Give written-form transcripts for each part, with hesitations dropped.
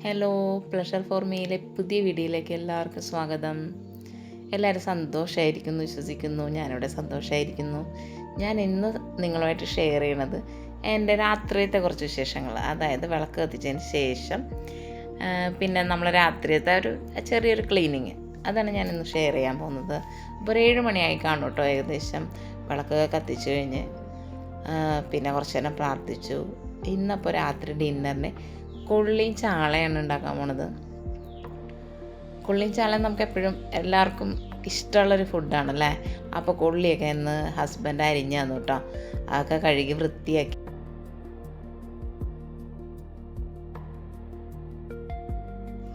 Hello, pleasure four മീയിലെ പുതിയ വീഡിയോയിലേക്ക് എല്ലാവർക്കും സ്വാഗതം. എല്ലാവരും സന്തോഷമായിരിക്കുന്നു വിശ്വസിക്കുന്നു. ഞാനിവിടെ സന്തോഷമായിരിക്കുന്നു. ഞാൻ ഇന്ന് നിങ്ങളുമായിട്ട് ഷെയർ ചെയ്യണത് എൻ്റെ രാത്രിയത്തെ കുറച്ച് വിശേഷങ്ങൾ, അതായത് വിളക്ക് കത്തിച്ചതിന് ശേഷം പിന്നെ നമ്മൾ രാത്രിയത്തെ ഒരു ചെറിയൊരു ക്ലീനിങ്, അതാണ് ഞാനിന്ന് ഷെയർ ചെയ്യാൻ പോകുന്നത്. ഇപ്പോൾ ഒരു 7 മണിയായി കാണും കേട്ടോ ഏകദേശം. വിളക്ക് കത്തിച്ചു കഴിഞ്ഞ് പിന്നെ കുറച്ച് നേരം പ്രാർത്ഥിച്ചു. ഇന്നപ്പോൾ രാത്രി ഡിന്നറിന് കൊള്ളിയും ചാളയാണ് ഉണ്ടാക്കാൻ പോണത്. കൊള്ളിയും ചാള നമുക്ക് എപ്പോഴും എല്ലാവർക്കും ഇഷ്ടമുള്ളൊരു ഫുഡാണല്ലേ. അപ്പോൾ കൊള്ളിയൊക്കെ ഇന്ന് ഹസ്ബൻഡ് അരിഞ്ഞു തന്നു കേട്ടോ. അതൊക്കെ കഴുകി വൃത്തിയാക്കി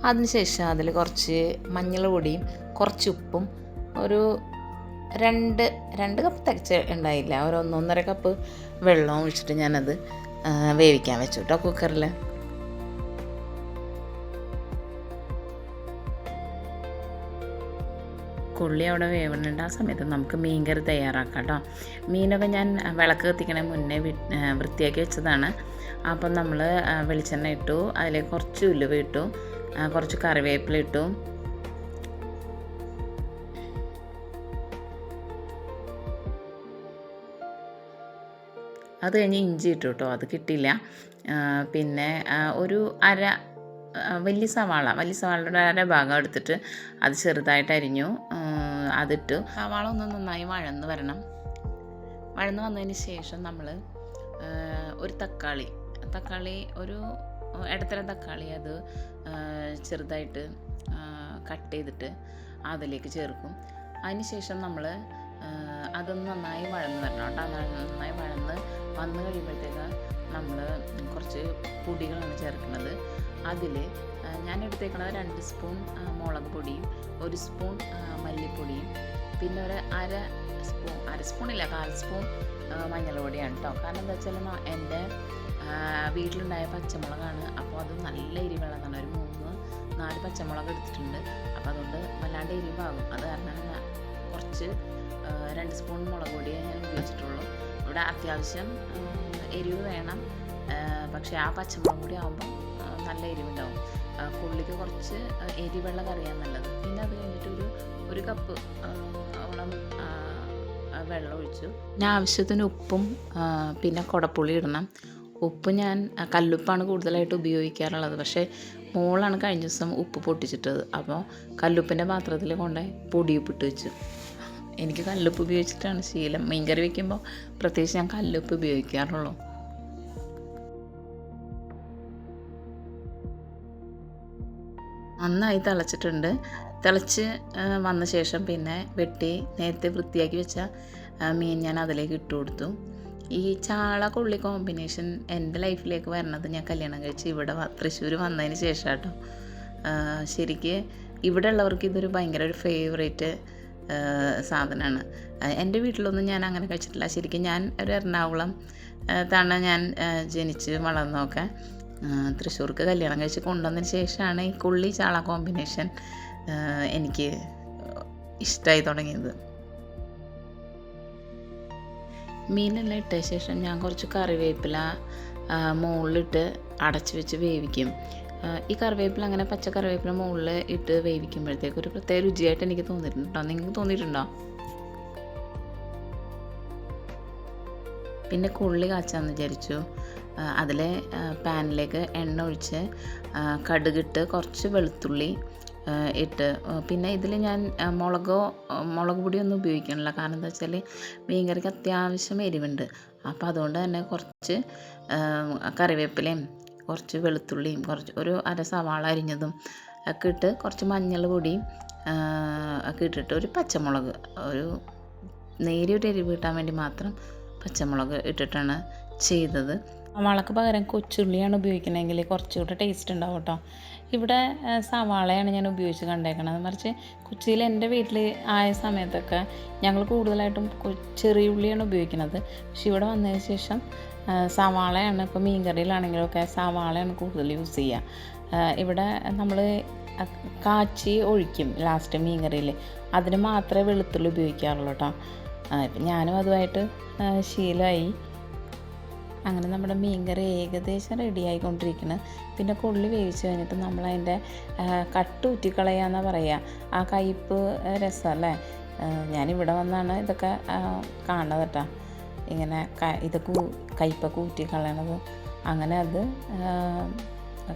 അതിനുശേഷം അതിൽ കുറച്ച് മഞ്ഞൾ പൊടിയും കുറച്ച് ഉപ്പും ഒരു രണ്ട് കപ്പ് തികച്ച് ഉണ്ടായില്ല, ഒരു 1.5 കപ്പ് വെള്ളവും ഒഴിച്ചിട്ട് ഞാനത് വേവിക്കാൻ വെച്ചു കേട്ടോ കുക്കറിൽ. കൊള്ളി അവിടെ വേവുന്നുണ്ട്. ആ സമയത്ത് നമുക്ക് മീൻ കറി തയ്യാറാക്കാം കേട്ടോ. മീനൊക്കെ ഞാൻ വിളക്ക് കത്തിക്കണ മുന്നേ വൃത്തിയാക്കി വെച്ചതാണ്. അപ്പം നമ്മൾ വെളിച്ചെണ്ണ ഇട്ടു, അതിലേക്ക് കുറച്ച് ഉലുവ ഇട്ടു, കുറച്ച് കറിവേപ്പില ഇട്ടു, അത് കഴിഞ്ഞ് ഇഞ്ചി ഇട്ടു കേട്ടോ. അത് കിട്ടിയില്ല. പിന്നെ ഒരു വലിയ സവാളയുടെ അര ഭാഗം എടുത്തിട്ട് അത് ചെറുതായിട്ട് അരിഞ്ഞു, അതിട്ടു. സവാള ഒന്ന് നന്നായി വഴന്ന് വന്നതിന് ശേഷം നമ്മൾ ഒരു തക്കാളി ഒരു ഇടത്തരം തക്കാളി അത് ചെറുതായിട്ട് കട്ട് ചെയ്തിട്ട് അതിലേക്ക് ചേർക്കും. അതിന് ശേഷം നമ്മൾ അതൊന്ന് നന്നായി വഴന്ന് വരണം കേട്ടോ. നന്നായി വന്ന് കഴിയുമ്പോഴത്തേക്ക് നമ്മൾ കുറച്ച് പൊടികളാണ് ചേർക്കുന്നത്. അതിൽ ഞാൻ എടുത്തേക്കണത് 2 സ്പൂൺ മുളക് പൊടിയും 1 സ്പൂൺ മല്ലിപ്പൊടിയും പിന്നെ ഒരു അര സ്പൂണില്ല 1/4 സ്പൂൺ മഞ്ഞൾ പൊടിയാണ് കേട്ടോ. കാരണം എന്താ വെച്ചാൽ എൻ്റെ വീട്ടിലുണ്ടായ പച്ചമുളകാണ്. അപ്പോൾ അത് നല്ല എരിവുള്ളതാണ്. ഒരു 3-4 പച്ചമുളക് എടുത്തിട്ടുണ്ട്. അപ്പോൾ അതുകൊണ്ട് വല്ലാണ്ട് എരിവാകും. അത് കാരണം ഞാൻ കുറച്ച് 2 സ്പൂൺ മുളക് പൊടിയെ ഞാൻ ഉപയോഗിച്ചിട്ടുള്ളൂ. ഇവിടെ അത്യാവശ്യം എരിവ് വേണം, പക്ഷേ ആ പച്ചമുളക് പൊടി ആകുമ്പോൾ നല്ല എരിവുണ്ടാവും. പുള്ളിക്ക് കുറച്ച് എരിവുള്ള കറിയാണ് നല്ലത്. പിന്നെ അത് കഴിഞ്ഞിട്ട് ഒരു കപ്പ് ഓളം വെള്ളം ഒഴിച്ചു. ഞാൻ ആവശ്യത്തിന് ഉപ്പും പിന്നെ കുടപ്പുളി ഇടണം. ഉപ്പ് ഞാൻ കല്ലുപ്പാണ് കൂടുതലായിട്ട് ഉപയോഗിക്കാറുള്ളത്. പക്ഷേ മോളാണ് കഴിഞ്ഞ ദിവസം ഉപ്പ് പൊട്ടിച്ചിട്ടത്. അപ്പോൾ കല്ലുപ്പിൻ്റെ പാത്രത്തിൽ കൊണ്ടുപോയി പൊടിയുപ്പിട്ട് വെച്ചു. എനിക്ക് കല്ലുപ്പ് ഉപയോഗിച്ചിട്ടാണ് ശീലം. മീൻകറി വയ്ക്കുമ്പോൾ പ്രത്യേകിച്ച് ഞാൻ കല്ലുപ്പ് ഉപയോഗിക്കാറുള്ളൂ. നന്നായി തിളച്ചിട്ടുണ്ട്. തിളച്ച് വന്ന ശേഷം പിന്നെ നേരത്തെ വൃത്തിയാക്കി വെച്ച മീൻ ഞാൻ അതിലേക്ക് ഇട്ട് കൊടുത്തു. ഈ ചാള കൊള്ളി കോമ്പിനേഷൻ എൻ്റെ ലൈഫിലേക്ക് വരണത് ഞാൻ കല്യാണം കഴിച്ച് ഇവിടെ തൃശ്ശൂർ വന്നതിന് ശേഷം കേട്ടോ. ശരിക്ക് ഇവിടെ ഉള്ളവർക്ക് ഇതൊരു ഭയങ്കര ഒരു ഫേവറേറ്റ് സാധനമാണ്. എൻ്റെ വീട്ടിലൊന്നും ഞാൻ അങ്ങനെ കഴിച്ചിട്ടില്ല. ശരിക്കും ഞാൻ ഒരു എറണാകുളം താണ് ഞാൻ ജനിച്ച് വളർന്നതൊക്കെ. തൃശ്ശൂർക്ക് കല്യാണം കഴിച്ച് കൊണ്ടുവന്നതിന് ശേഷമാണ് ഈ കൊള്ളി ചാള കോമ്പിനേഷൻ എനിക്ക് ഇഷ്ടമായി തുടങ്ങിയത്. മീനെല്ലാം ഇട്ട ശേഷം ഞാൻ കുറച്ച് കറിവേപ്പില മുകളിലിട്ട് അടച്ച് വെച്ച് വേവിക്കും. ഈ കറിവേപ്പില അങ്ങനെ പച്ച കറിവേപ്പില മുകളിൽ ഇട്ട് വേവിക്കുമ്പോഴത്തേക്ക് ഒരു പ്രത്യേക രുചിയായിട്ട് എനിക്ക് തോന്നിയിട്ടുണ്ടോ? നിങ്ങൾക്ക് തോന്നിയിട്ടുണ്ടോ? പിന്നെ കൊള്ളി കാച്ചാന്ന് വിചാരിച്ചു. അതിൽ പാനിലേക്ക് എണ്ണ ഒഴിച്ച് കടുകിട്ട് കുറച്ച് വെളുത്തുള്ളി ഇട്ട്, പിന്നെ ഇതിൽ ഞാൻ മുളക് പൊടിയൊന്നും ഉപയോഗിക്കണില്ല. കാരണം എന്താ വെച്ചാൽ മീൻകറിക്ക് അത്യാവശ്യം എരിവുണ്ട്. അപ്പോൾ അതുകൊണ്ട് തന്നെ കുറച്ച് കറിവേപ്പിലയും കുറച്ച് വെളുത്തുള്ളിയും ഒരു അര സവാള അരിഞ്ഞതും ഒക്കെ ഇട്ട് കുറച്ച് മഞ്ഞൾ പൊടിയും ഒക്കെ ഇട്ടിട്ട് ഒരു പച്ചമുളക്, ഒരു നേരിയൊരു എരിവ് കിട്ടാൻ വേണ്ടി മാത്രം പച്ചമുളക് ഇട്ടിട്ടാണ് ചെയ്തത്. സവാളക്ക് പകരം കൊച്ചുള്ളിയാണ് ഉപയോഗിക്കണമെങ്കിൽ കുറച്ചുകൂടെ ടേസ്റ്റ് ഉണ്ടാവും കേട്ടോ. ഇവിടെ സവാളയാണ് ഞാൻ ഉപയോഗിച്ച് കണ്ടേക്കണത്. മറിച്ച് കൊച്ചിയിൽ എൻ്റെ വീട്ടിൽ ആയ സമയത്തൊക്കെ ഞങ്ങൾ കൂടുതലായിട്ടും ചെറിയ ഉള്ളിയാണ് ഉപയോഗിക്കുന്നത്. പക്ഷെ ഇവിടെ വന്നതിന് ശേഷം സവാളയാണ്. ഇപ്പോൾ മീൻ കറിയിലാണെങ്കിലൊക്കെ സവാളയാണ് കൂടുതൽ യൂസ് ചെയ്യുക. ഇവിടെ നമ്മൾ കാച്ചി ഒഴിക്കും ലാസ്റ്റ് മീൻ കറിയിൽ, അതിന് മാത്രമേ വെളുത്തുള്ളി ഉപയോഗിക്കാറുള്ളൂ കേട്ടോ. ഇപ്പം ഞാനും അതുമായിട്ട് ശീലമായി. അങ്ങനെ നമ്മുടെ മീൻകറി ഏകദേശം റെഡി ആയിക്കൊണ്ടിരിക്കുന്നു. പിന്നെ കൊള്ളി വേവിച്ച് കഴിഞ്ഞിട്ട് നമ്മളതിൻ്റെ കട്ട് ഊറ്റിക്കളയാന്നാണ് പറയുക. ആ കയ്പ്പ് രസമല്ലേ. ഞാനിവിടെ വന്നാണ് ഇതൊക്കെ കാണുന്നത് കേട്ടോ, ഇങ്ങനെ ഇതൊക്കെ കയ്പ്പൊക്കെ ഊറ്റിക്കളയണത്. അങ്ങനെ അത്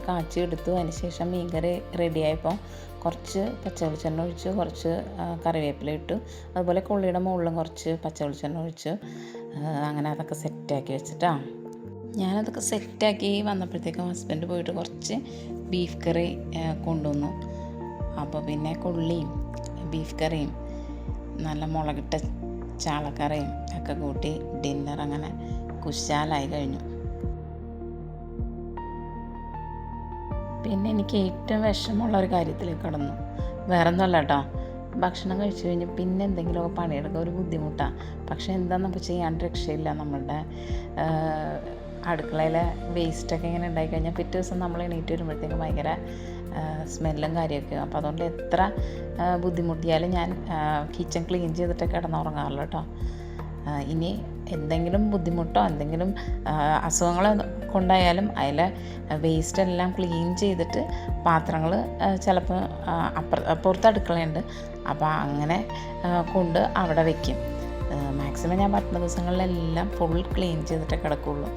കാച്ചി എടുത്തു. അതിന് ശേഷം മീൻകറി റെഡിയായപ്പോൾ കുറച്ച് പച്ചവെളിച്ചെണ്ണ ഒഴിച്ചു, കുറച്ച് കറിവേപ്പില ഇട്ടു, അതുപോലെ കൊള്ളിയുടെ മുകളിലും കുറച്ച് പച്ചവെളിച്ചെണ്ണ ഒഴിച്ചു. അങ്ങനെ അതൊക്കെ സെറ്റാക്കി വെച്ചിട്ടാണ് ഞാനതൊക്കെ സെറ്റാക്കി വന്നപ്പോഴത്തേക്കും ഹസ്ബൻഡ് പോയിട്ട് കുറച്ച് ബീഫ് കറി കൊണ്ടുവന്നു. അപ്പോൾ പിന്നെ കൊള്ളിയും ബീഫ് കറിയും നല്ല മുളകിട്ട ചാളക്കറിയും ഒക്കെ കൂട്ടി ഡിന്നർ അങ്ങനെ കുശാലായി കഴിഞ്ഞു. പിന്നെ എനിക്ക് ഏറ്റവും വിഷമമുള്ളൊരു കാര്യത്തിലേക്ക് കടന്നു. വേറെ ഒന്നുമല്ല കേട്ടോ, ഭക്ഷണം കഴിച്ചു കഴിഞ്ഞ് പിന്നെ എന്തെങ്കിലുമൊക്കെ പണിയെടുക്കുക ഒരു ബുദ്ധിമുട്ടാണ്. പക്ഷേ എന്താണെന്ന് നമുക്ക് ചെയ്യാൻ രക്ഷയില്ല. നമ്മളുടെ അടുക്കളയിലെ വേസ്റ്റൊക്കെ ഇങ്ങനെ ഉണ്ടായിക്കഴിഞ്ഞാൽ പിറ്റേ ദിവസം നമ്മൾ എണീറ്റ് വരുമ്പോഴത്തേക്കും ഭയങ്കര സ്മെല്ലും കാര്യമൊക്കെ. അപ്പോൾ അതുകൊണ്ട് എത്ര ബുദ്ധിമുട്ടിയാലും ഞാൻ കിച്ചൺ ക്ലീൻ ചെയ്തിട്ട് കിടന്നുറങ്ങാറുള്ളൂ കേട്ടോ. ഇനി എന്തെങ്കിലും ബുദ്ധിമുട്ടോ എന്തെങ്കിലും അസുഖങ്ങൾ കൊണ്ടായാലും അതിലെ വേസ്റ്റെല്ലാം ക്ലീൻ ചെയ്തിട്ട് പാത്രങ്ങൾ ചിലപ്പോൾ പുറത്ത് അടുക്കളയുണ്ട്, അപ്പോൾ അങ്ങനെ കൊണ്ട് അവിടെ വയ്ക്കും. മാക്സിമം ഞാൻ പറ്റുന്ന ദിവസങ്ങളിലെല്ലാം ഫുൾ ക്ലീൻ ചെയ്തിട്ടേ കിടക്കുകയുള്ളൂ.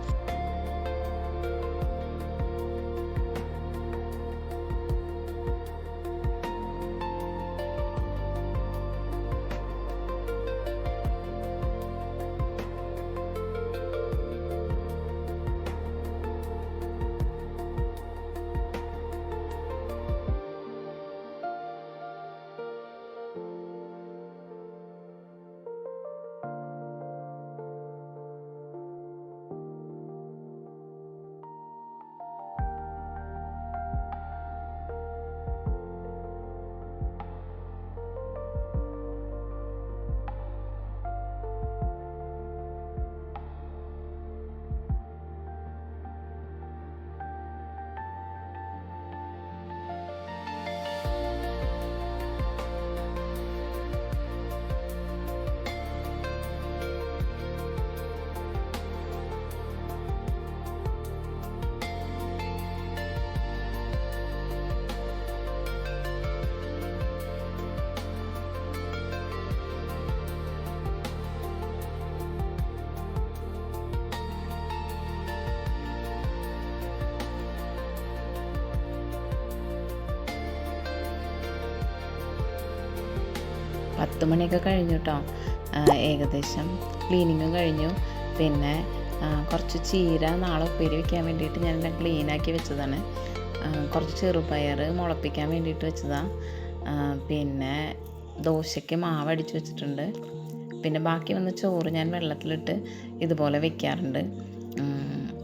പത്ത് മണിയൊക്കെ കഴിഞ്ഞു കേട്ടോ. ഏകദേശം ക്ലീനിങ്ങും കഴിഞ്ഞു. പിന്നെ കുറച്ച് ചീര നാളെ ഉപ്പേരി വയ്ക്കാൻ വേണ്ടിയിട്ട് ഞാനെല്ലാം ക്ലീനാക്കി വെച്ചതാണ്. കുറച്ച് ചെറുപയർ മുളപ്പിക്കാൻ വേണ്ടിയിട്ട് വെച്ചതാണ്. പിന്നെ ദോശയ്ക്ക് മാവ് അടിച്ച് വെച്ചിട്ടുണ്ട്. പിന്നെ ബാക്കി വന്ന ചോറ് ഞാൻ വെള്ളത്തിലിട്ട് ഇതുപോലെ വെക്കാറുണ്ട്.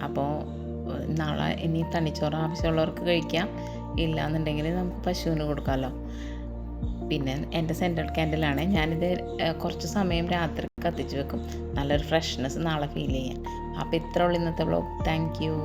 അപ്പോൾ നാളെ ഇനി തണ്ണിച്ചോറ് ആവശ്യമുള്ളവർക്ക് കഴിക്കാം, ഇല്ലയെന്നുണ്ടെങ്കിൽ നമുക്ക് പശുവിന് കൊടുക്കാമല്ലോ. പിന്നെ എൻ്റെ സെൻട്രൽ ക്യാൻഡിലാണ്. ഞാനിത് കുറച്ച് സമയം രാത്രി കത്തിച്ച് വെക്കും, നല്ലൊരു ഫ്രഷ്നെസ് നാളെ ഫീൽ ചെയ്യാൻ. അപ്പോൾ ഇത്ര ഉള്ളൂ ഇന്നത്തെ വ്ളോഗ്. Thank you.